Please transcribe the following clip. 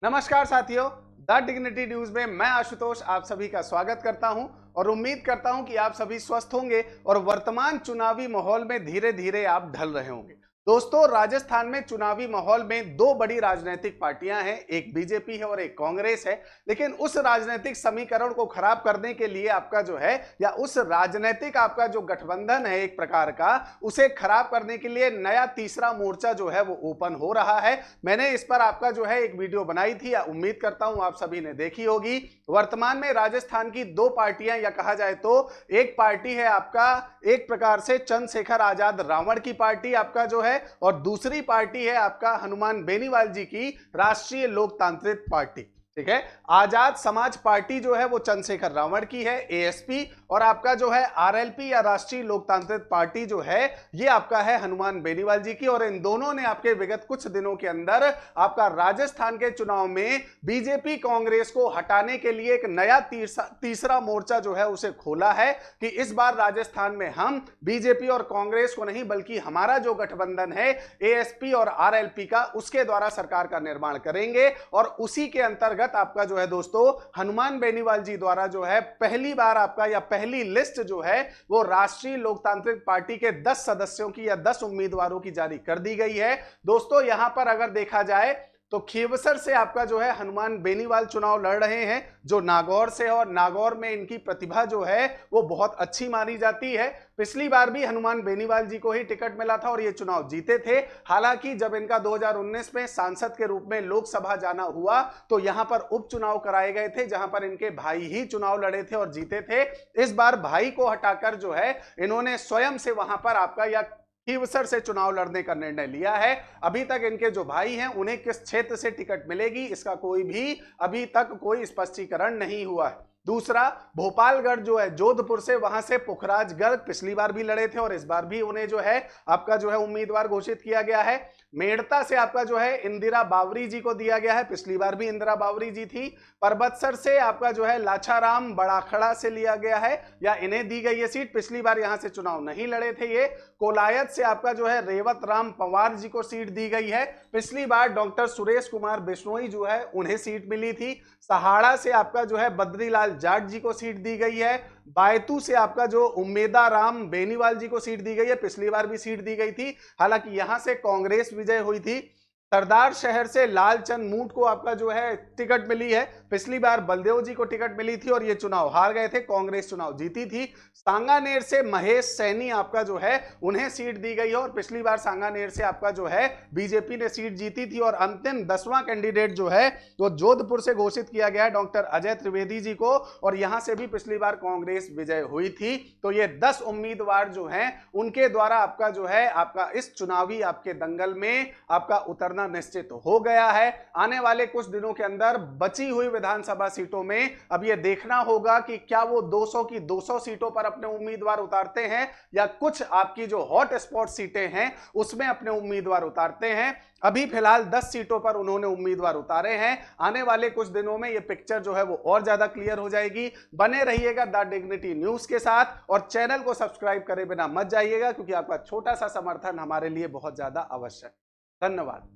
नमस्कार साथियों, the dignity news में मैं आशुतोष आप सभी का स्वागत करता हूं और उम्मीद करता हूं कि आप सभी स्वस्थ होंगे और वर्तमान चुनावी माहौल में धीरे धीरे आप ढल रहे होंगे। दोस्तों, राजस्थान में चुनावी माहौल में दो बड़ी राजनीतिक पार्टियां हैं, एक बीजेपी है और एक कांग्रेस है। लेकिन उस राजनीतिक समीकरण को खराब करने के लिए आपका जो है या उस राजनीतिक आपका जो गठबंधन है एक प्रकार का, उसे खराब करने के लिए नया तीसरा मोर्चा जो है वो ओपन हो रहा है। मैंने इस पर आपका जो है एक वीडियो बनाई थी, उम्मीद करता हूं आप सभी ने देखी होगी। वर्तमान में राजस्थान की दो पार्टियां, या कहा जाए तो एक पार्टी है आपका एक प्रकार से चंद्रशेखर आजाद रावण की पार्टी आपका जो है, और दूसरी पार्टी है आपका हनुमान बेनीवाल जी की राष्ट्रीय लोकतांत्रिक पार्टी। ठीक है, आजाद समाज पार्टी जो है वो चंद्रशेखर रावण की है एएसपी, और आपका जो है आरएलपी या राष्ट्रीय लोकतांत्रिक पार्टी जो है ये आपका है हनुमान बेनीवाल जी की। और इन दोनों ने आपके विगत कुछ दिनों के अंदर आपका राजस्थान के चुनाव में बीजेपी कांग्रेस को हटाने के लिए एक नया तीसरा मोर्चा जो है उसे खोला है कि इस बार राजस्थान में हम बीजेपी और कांग्रेस को नहीं बल्कि हमारा जो गठबंधन है एएसपी और आरएलपी का, उसके द्वारा सरकार का निर्माण करेंगे। और उसी के अंतर्गत आपका जो है दोस्तों हनुमान बेनीवाल जी द्वारा जो है पहली बार आपका या पहली लिस्ट जो है वो राष्ट्रीय लोकतांत्रिक पार्टी के 10 सदस्यों की या 10 उम्मीदवारों की जारी कर दी गई है। दोस्तों, यहां पर अगर देखा जाए तो खीवसर से आपका जो है हनुमान बेनीवाल चुनाव लड़ रहे हैं, जो नागौर से है, और नागौर में इनकी प्रतिभा जो है वो बहुत अच्छी मानी जाती है। पिछली बार भी हनुमान बेनीवाल जी को ही टिकट मिला था और ये चुनाव जीते थे। हालांकि जब इनका 2019 में सांसद के रूप में लोकसभा जाना हुआ तो यहां पर उपचुनाव कराए गए थे, जहां पर इनके भाई ही चुनाव लड़े थे और जीते थे। इस बार भाई को हटाकर जो है इन्होंने स्वयं से वहां पर आपका या खीवसर से चुनाव लड़ने का निर्णय लिया है। अभी तक इनके जो भाई हैं उन्हें किस क्षेत्र से टिकट मिलेगी इसका कोई भी अभी तक कोई स्पष्टीकरण नहीं हुआ है। दूसरा, भोपालगढ़ जो है जोधपुर से, वहां से पुखराज गर्ग पिछली बार भी लड़े थे और इस बार भी उन्हें जो है आपका जो है उम्मीदवार घोषित किया गया है। मेड़ता से आपका जो है इंदिरा बावरी जी को दिया गया है, पिछली बार भी इंदिरा बावरी जी थी। परबतसर से आपका जो है लाछाराम बड़ाखड़ा से लिया गया है या इन्हें दी गई है सीट, पिछली बार यहां से चुनाव नहीं लड़े थे ये। कोलायत से आपका जो है रेवत राम पवार जी को सीट दी गई है, पिछली बार डॉक्टर सुरेश कुमार बिश्नोई जो है उन्हें सीट मिली थी। सहाड़ा से आपका जो है बद्रीलाल जाट जी को सीट दी गई है। बायतू से आपका जो उम्मेदा राम बेनीवाल जी को सीट दी गई है, पिछली बार भी सीट दी गई थी, हालांकि यहां से कांग्रेस विजय हुई थी। सरदार शहर से लालचंद मूट को आपका जो है टिकट मिली है, पिछली बार बलदेव जी को टिकट मिली थी और ये चुनाव हार गए थे, कांग्रेस चुनाव जीती थी। सांगानेर से महेश सैनी आपका जो है उन्हें सीट दी गई है और पिछली बार सांगानेर से आपका जो है बीजेपी ने सीट जीती थी। और अंतिम 10वां कैंडिडेट जो है वो जोधपुर से घोषित किया गया है डॉक्टर अजय त्रिवेदी जी को, और यहां से भी पिछली बार कांग्रेस विजय हुई थी। तो ये 10 उम्मीदवार जो हैं उनके द्वारा आपका जो है आपका इस चुनावी आपके दंगल में आपका उतरना निश्चित हो गया है। आने वाले कुछ दिनों के अंदर बची हुई विधानसभा सीटों में अब यह देखना होगा कि क्या वो 200 की 200 सीटों पर अपने उम्मीदवार उतारते हैं या कुछ आपकी जो हॉट स्पॉट सीटें हैं उसमें अपने उम्मीदवार उतारते हैं। अभी फिलहाल 10 सीटों पर उन्होंने उम्मीदवार उतारे हैं। आने वाले कुछ दिनों में यह पिक्चर जो है वो और ज्यादा क्लियर हो जाएगी। बने रहिएगा द डिग्निटी न्यूज के साथ और चैनल को सब्सक्राइब करे बिना मत जाइएगा, क्योंकि आपका छोटा सा समर्थन हमारे लिए बहुत ज्यादा आवश्यक है। धन्यवाद।